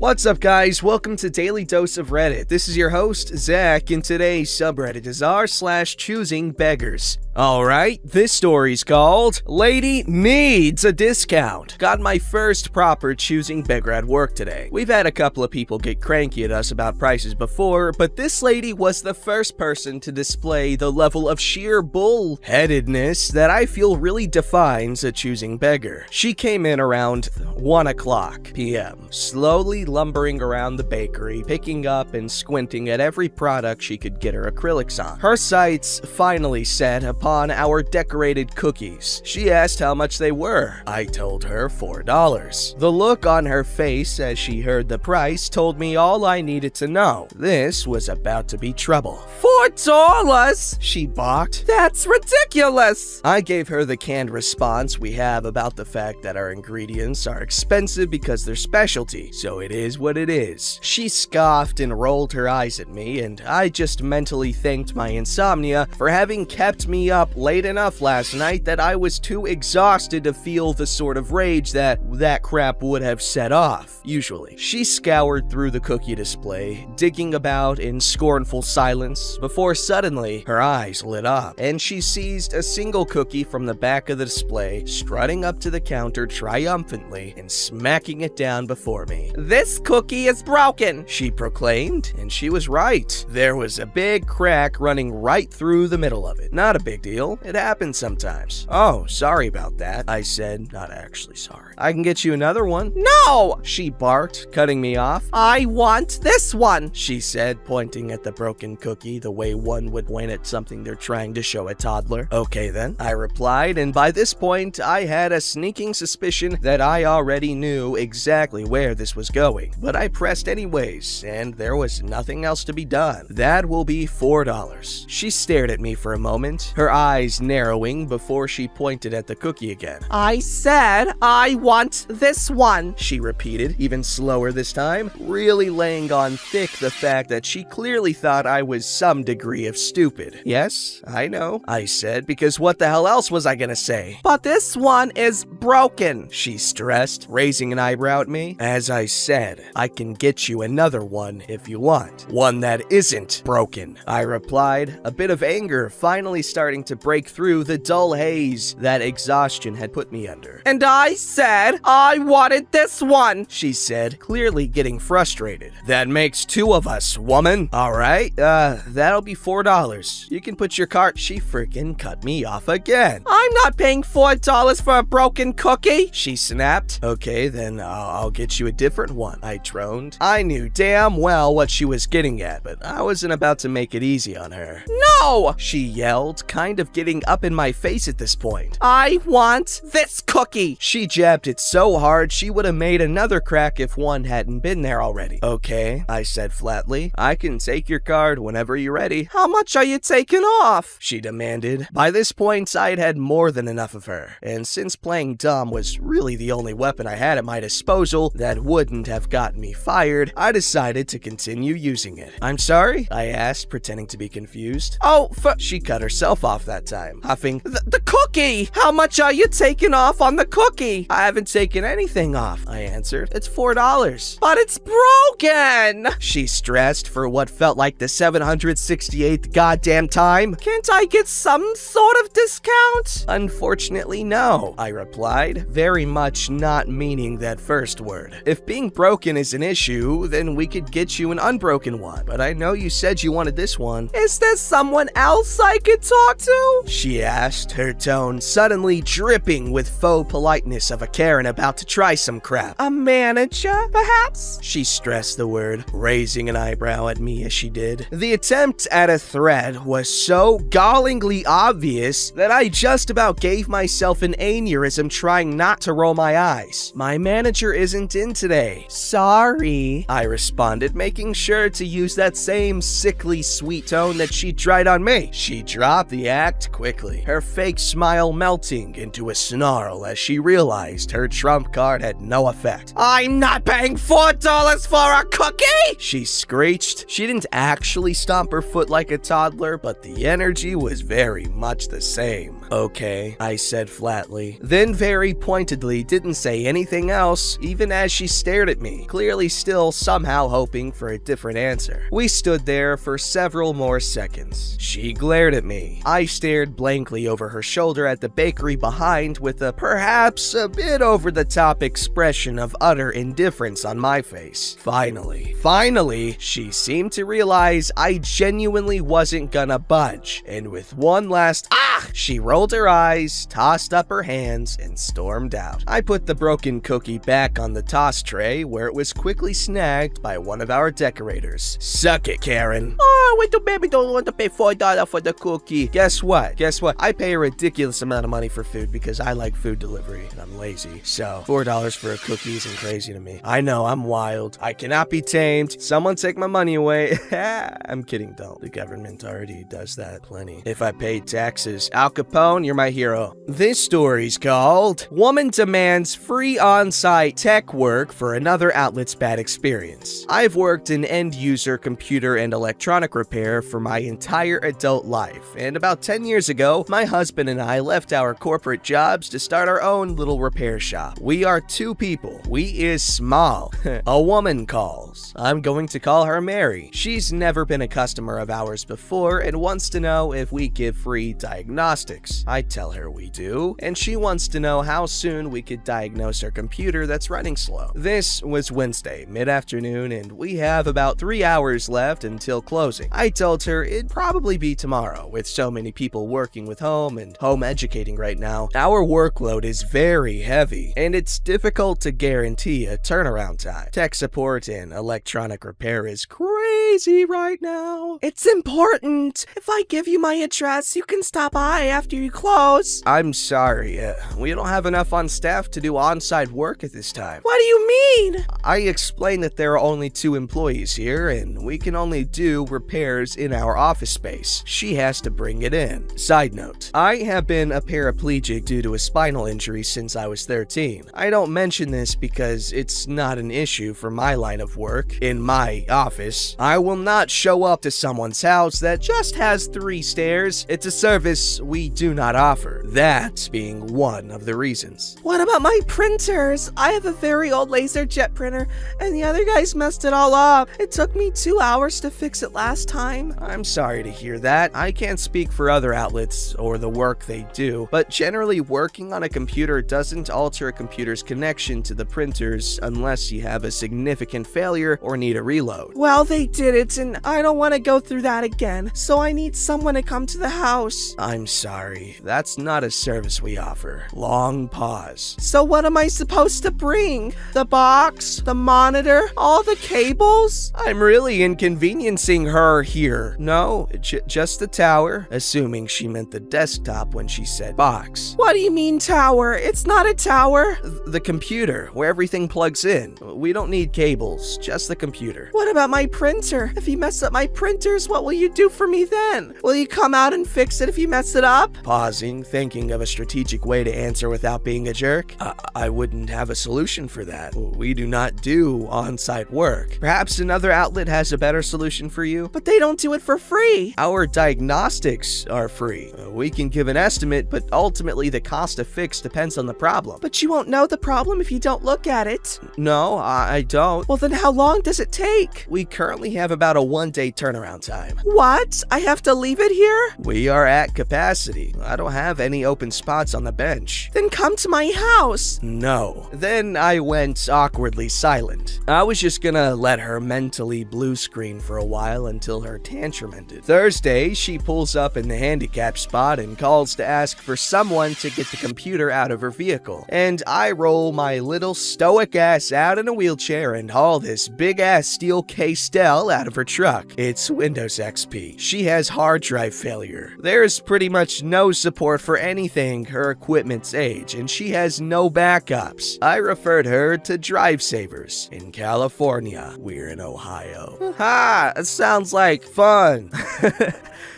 What's up, guys? Welcome to Daily Dose of Reddit. This is your host, Zach, and today's subreddit is r/ChoosingBeggars. Alright, this story's called Lady Needs a Discount. Got my first proper choosing beggar at work today. We've had a couple of people get cranky at us about prices before, but this lady was the first person to display the level of sheer bull-headedness that I feel really defines a choosing beggar. She came in around 1 o'clock p.m., slowly lumbering around the bakery, picking up and squinting at every product she could get her acrylics on. Her sights finally set upon our decorated cookies. She asked how much they were. I told her $4. The look on her face as she heard the price told me all I needed to know. This was about to be trouble. $4? She balked. That's ridiculous! I gave her the canned response we have about the fact that our ingredients are expensive because they're specialty, so it is what it is. She scoffed and rolled her eyes at me, and I just mentally thanked my insomnia for having kept me up late enough last night that I was too exhausted to feel the sort of rage that crap would have set off, usually. She scoured through the cookie display, digging about in scornful silence, before suddenly her eyes lit up, and she seized a single cookie from the back of the display, strutting up to the counter triumphantly and smacking it down before me. This cookie is broken, she proclaimed, and she was right. There was a big crack running right through the middle of it. Not a big deal. It happens sometimes. Oh, sorry about that, I said, not actually sorry. I can get you another one. No! She barked, cutting me off. I want this one, she said, pointing at the broken cookie the way one would point at something they're trying to show a toddler. Okay then, I replied, and by this point, I had a sneaking suspicion that I already knew exactly where this was going. But I pressed anyways, and there was nothing else to be done. That will be $4. She stared at me for a moment, her eyes narrowing before she pointed at the cookie again. I said I want this one, she repeated, even slower this time, really laying on thick the fact that she clearly thought I was some degree of stupid. Yes, I know, I said, because what the hell else was I gonna say? But this one is broken, she stressed, raising an eyebrow at me. As I said, I can get you another one if you want. One that isn't broken, I replied, a bit of anger finally starting to break through the dull haze that exhaustion had put me under. And I said I wanted this one, she said, clearly getting frustrated. That makes two of us, woman. Alright, that'll be $4. You can put your cart. She freaking cut me off again. I'm not paying $4 for a broken cookie, she snapped. Okay, then I'll get you a different one, I droned. I knew damn well what she was getting at, but I wasn't about to make it easy on her. No, she yelled, kind of getting up in my face at this point. I want this cookie. She jabbed it so hard she would have made another crack if one hadn't been there already. Okay, I said flatly. I can take your card whenever you're ready. How much are you taking off? She demanded. By this point, I'd had more than enough of her, and since playing dumb was really the only weapon I had at my disposal that wouldn't have gotten me fired, I decided to continue using it. I'm sorry? I asked, pretending to be confused. Oh, she cut herself off that time, huffing, The cookie! How much are you taking off on the cookie? I haven't taken anything off, I answered. It's $4. But it's broken! She stressed for what felt like the 768th goddamn time. Can't I get some sort of discount? Unfortunately, no, I replied, very much not meaning that first word. If being broken is an issue, then we could get you an unbroken one, but I know you said you wanted this one. Is there someone else I could talk to? She asked, her tone suddenly dripping with faux politeness of a Karen about to try some crap. A manager, perhaps? She stressed the word, raising an eyebrow at me as she did. The attempt at a threat was so gallingly obvious that I just about gave myself an aneurysm trying not to roll my eyes. My manager isn't in today. Sorry, I responded, making sure to use that same sickly sweet tone that she tried on me. She dropped the act quickly, her fake smile melting into a snarl as she realized her trump card had no effect. I'm not paying $4 for a cookie! She screeched. She didn't actually stomp her foot like a toddler, but the energy was very much the same. Okay, I said flatly. Then very pointedly didn't say anything else, even as she stared at me, clearly still somehow hoping for a different answer. We stood there for several more seconds. She glared at me. I stared blankly over her shoulder at the bakery behind with a perhaps a bit over-the-top expression of utter indifference on my face. Finally, she seemed to realize I genuinely wasn't gonna budge, and with one last she rolled her eyes, tossed up her hands, and stormed out. I put the broken cookie back on the toss tray, where it was quickly snagged by one of our decorators. Suck it, Karen. Oh, wait, the baby don't want to pay $4 for the cookie. Guess what? I pay a ridiculous amount of money for food because I like food delivery and I'm lazy. So $4 for a cookie isn't crazy to me. I know, I'm wild. I cannot be tamed. Someone take my money away. I'm kidding, though. The government already does that plenty. If I paid taxes, Al Capone, you're my hero. This story's called Woman Demands Free On-Site Tech Work for Another Outlet's Bad Experience. I've worked in end-user computer and electronic repair for my entire adult life, and about 10 years ago, my husband and I left our corporate jobs to start our own little repair shop. We are 2 people. We is small. A woman calls. I'm going to call her Mary. She's never been a customer of ours before and wants to know if we give free diagnostics. I tell her we do, and she wants to know how soon we could diagnose her computer that's running slow. This was Wednesday, mid-afternoon, and we have about 3 hours left until closing. I told her it'd probably be tomorrow, with so many people working with home and home educating right now. Our workload is very heavy, and it's difficult to guarantee a turnaround time. Tech support and electronic repair is crazy right now. It's important. If I give you my address, you can stop by after you close. I'm sorry, we don't have enough on staff to do on-site work at this time. What do you mean? I explained that there are only 2 employees here, and we can only do repairs in our office space. She has to bring it in. Side note, I have been a paraplegic due to a spinal injury since I was 13. I don't mention this because it's not an issue for my line of work. In my office, I will not show up to someone's house that just has 3 stairs. It's a service we do not offer. That being one of the reasons. What about my printers? I have a very old laser jet printer, and the other guys messed it all up. It took me 2 hours to fix it last time. I'm sorry to hear that. I can't speak for other outlets or the work they do, but generally working on a computer doesn't alter a computer's connection to the printers unless you have a significant failure or need a reload. Well, they did it, and I don't want to go through that again, so I need someone to come to the house. I'm sorry. That's not a service we offer. Long pause. So what am I supposed to bring? The box? The monitor? All the cables? I'm really inconveniencing her here. No, just the tower, assuming she meant the desktop when she said box. What do you mean tower? It's not a tower. The computer, where everything plugs in. We don't need cables, just the computer. What about my printer? If you mess up my printers, what will you do for me then? Will you come out and fix it if you mess it up? Pausing, thinking of a strategic way to answer without being a jerk. I wouldn't have a solution for that. We do not do on-site work. Perhaps another outlet has a better solution for you? But they don't do it for free. Our diagnostics are free. We can give an estimate, but ultimately the cost of fix depends on the problem. But you won't know the problem if you don't look at it. No, I don't. Well, then how long does it take? We currently have about a 1-day turnaround time. What? I have to leave it here? We are at capacity. I don't have any open spots on the bench. Then come to my house. No. Then I went awkwardly silent. I was just gonna let her mentally blue screen for a while until her tantrum ended. Thursday, she pulls up in the handicap spot and calls to ask for someone to get the computer out of her vehicle. And I roll my little stoic ass out in a wheelchair and haul this big ass steel K-Stel out of her truck. It's Windows XP. She has hard drive failure. There's pretty much no support for anything her equipment's age, and she has no backups. I referred her to Drive Savers in California. We're in Ohio. Ha! It sounds like fun.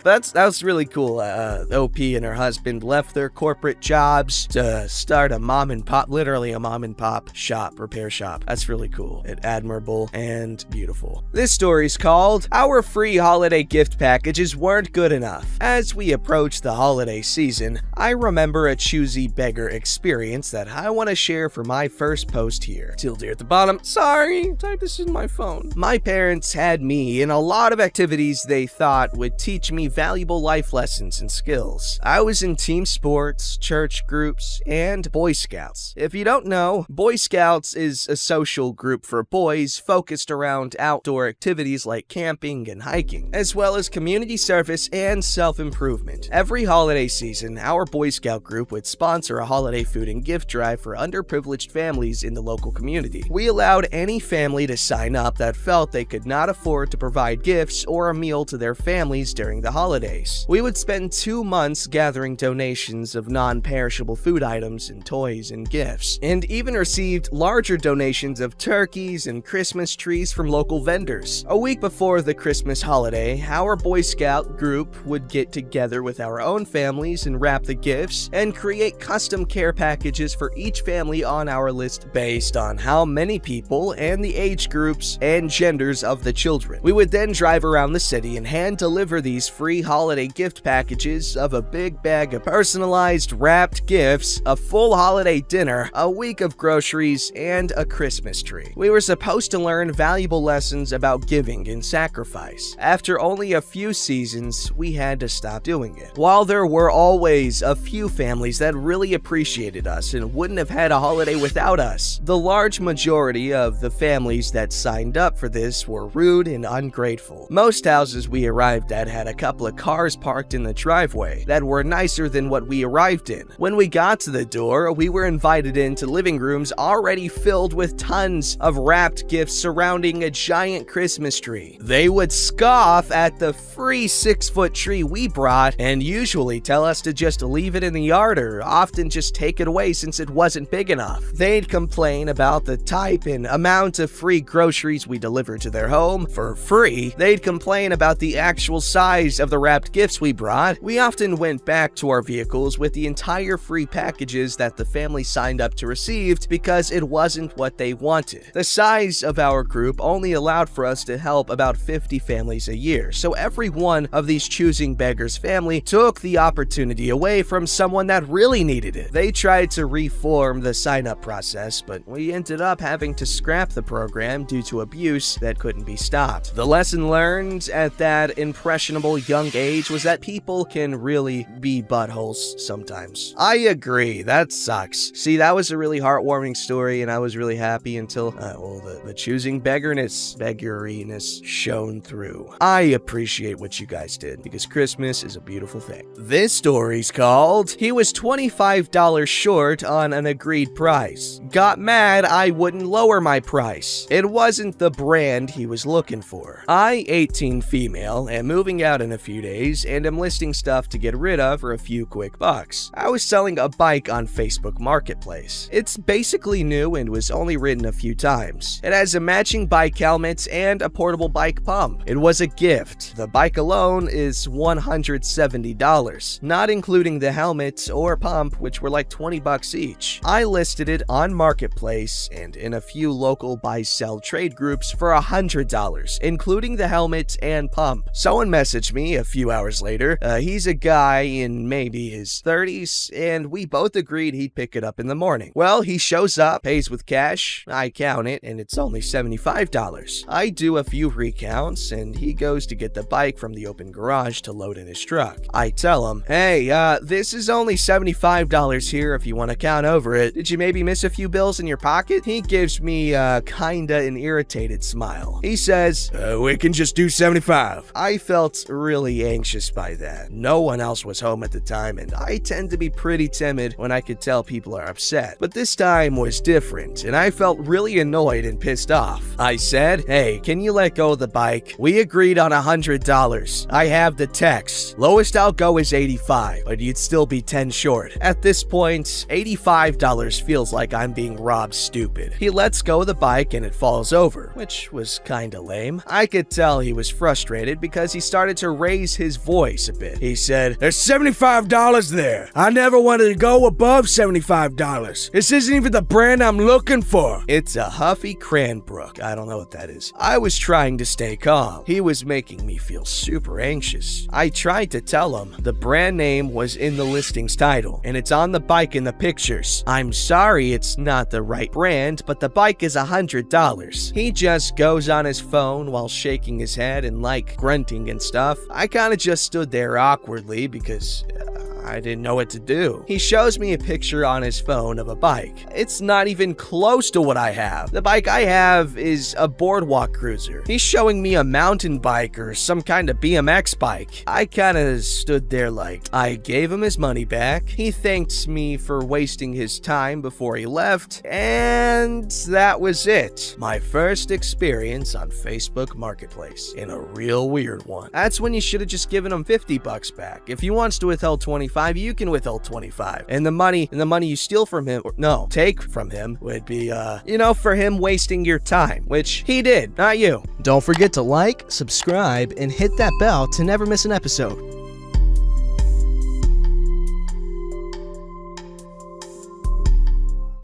That was really cool. OP and her husband left their corporate jobs to start a mom and pop, literally a mom and pop shop, repair shop. That's really cool and admirable and beautiful. This story story's called Our Free Holiday Gift Packages Weren't Good Enough. As we approach the holiday season, I remember a choosy beggar experience that I want to share for my first post here. Tilde at the bottom. Sorry, type this in my phone. My parents had me in a lot of activities they thought would teach me valuable life lessons and skills. I was in team sports, church groups, and Boy Scouts. If you don't know, Boy Scouts is a social group for boys focused around outdoor activities like camping and hiking, as well as community service and self-improvement. Every holiday season, our Boy Scout group would sponsor a holiday food and gift drive for underprivileged families in the local community. We allowed any family to sign up that felt they could not afford to provide gifts or a meal to their families during the holidays. We would spend 2 months gathering donations of non-perishable food items and toys and gifts, and even received larger donations of turkeys and Christmas trees from local vendors. A week before the Christmas holiday, our Boy Scout group would get together with our own families and wrap the gifts and create custom care packages for each family on our list based on how many people and the age groups and genders of the children. We would then drive around the city and hand deliver these free holiday gift packages of a big bag of personalized wrapped gifts, a full holiday dinner, a week of groceries, and a Christmas tree. We were supposed to learn valuable lessons about giving and sacrifice. After only a few seasons, we had to stop doing it. While there were always a few families that really appreciated us and wouldn't have had a holiday without us, the large majority of the families that signed up for this were rude and ungrateful. Most houses we arrived at had a couple of cars parked in the driveway that were nicer than what we arrived in. When we got to the door, we were invited into living rooms already filled with tons of wrapped gifts surrounding a giant Christmas tree. They would scoff at the free 6-foot tree we brought and usually tell us to just leave it in the yard or often just take it away since it wasn't big enough. They'd complain about the type and amount of free groceries we delivered to their home for free. They'd complain about the actual size of the wrapped gifts we brought. We often went back to our vehicles with the entire free packages that the family signed up to receive because it wasn't what they wanted. The size of our group only allowed for us to help about 50 families a year, so every one of these Choosing Beggars family took the opportunity away from someone that really needed it. They tried to reform the sign-up process, but we ended up having to scrap the program due to abuse that couldn't be stopped. The lesson learned at that impressionable young age was that people can really be buttholes sometimes. I agree, that sucks. See, that was a really heartwarming story, and I was really happy until, the choosing beggariness shone through. I appreciate what you guys did, because Christmas is a beautiful thing. This story's called, He Was $25 Short on an Agreed Price. Got mad I wouldn't lower my price. It wasn't the brand he was looking for. I, 18 female, am moving out in a few days, and am listing stuff to get rid of for a few quick bucks. I was selling a bike on Facebook Marketplace. It's basically new and was only ridden a few times. It has a matching bike helmet and a portable bike pump. It was a gift. The bike alone is $170, not including the helmet or pump, which were like 20 bucks each. I listed it on Marketplace and in a few local buy-sell trade groups for $100, including the helmet and pump. Someone messaged me a few hours later. He's a guy in maybe his 30s, and we both agreed he'd pick it up in the morning. Well, he shows up, pays with cash, I count it, and it's only $75. I do a few recounts, and he goes to get the bike from the open garage to load in his truck. I tell him, hey, this is only $75 here if you want to count over it. Did you maybe miss a few bills in your pocket? He gives me kinda an irritated smile. He says, we can just do 75. I felt really anxious by that. No one else was home at the time, and I tend to be pretty timid when I could tell people are upset. But this time was different, and I felt really annoyed and pissed off. I said, hey, can you let go of the bike? We agreed on $100. I have the text. Lowest I'll go is $85, but you'd still be 10 short. At this point, $85 feels like I'm being robbed stupid. He lets go of the bike and it falls over, which was kinda lame. I could tell he was frustrated because he started to raise his voice a bit. He said, there's $75 there. I never wanted to go above $75. This isn't even the brand I'm looking for. It's a Huffy Cranbrook. I don't know what that is. I was was trying to stay calm. He was making me feel super anxious. I tried to tell him the brand name was in the listing's title, and it's on the bike in the pictures. I'm sorry it's not the right brand, but the bike is $100. He just goes on his phone while shaking his head and like grunting and stuff. I kinda just stood there awkwardly because I didn't know what to do. He shows me a picture on his phone of a bike. It's not even close to what I have. The bike I have is a boardwalk cruiser. He's showing me a mountain bike or some kind of BMX bike. I kinda stood there like, I gave him his money back. He thanked me for wasting his time before he left, and that was it. My first experience on Facebook Marketplace, and a real weird one. That's when you should have just given him $50 back. If he wants to withhold 25, you can withhold 25. And the money you steal from him, or no, take from him would be, for him wasting your time, which he did, not you. Don't forget to like, subscribe, and hit that bell to never miss an episode.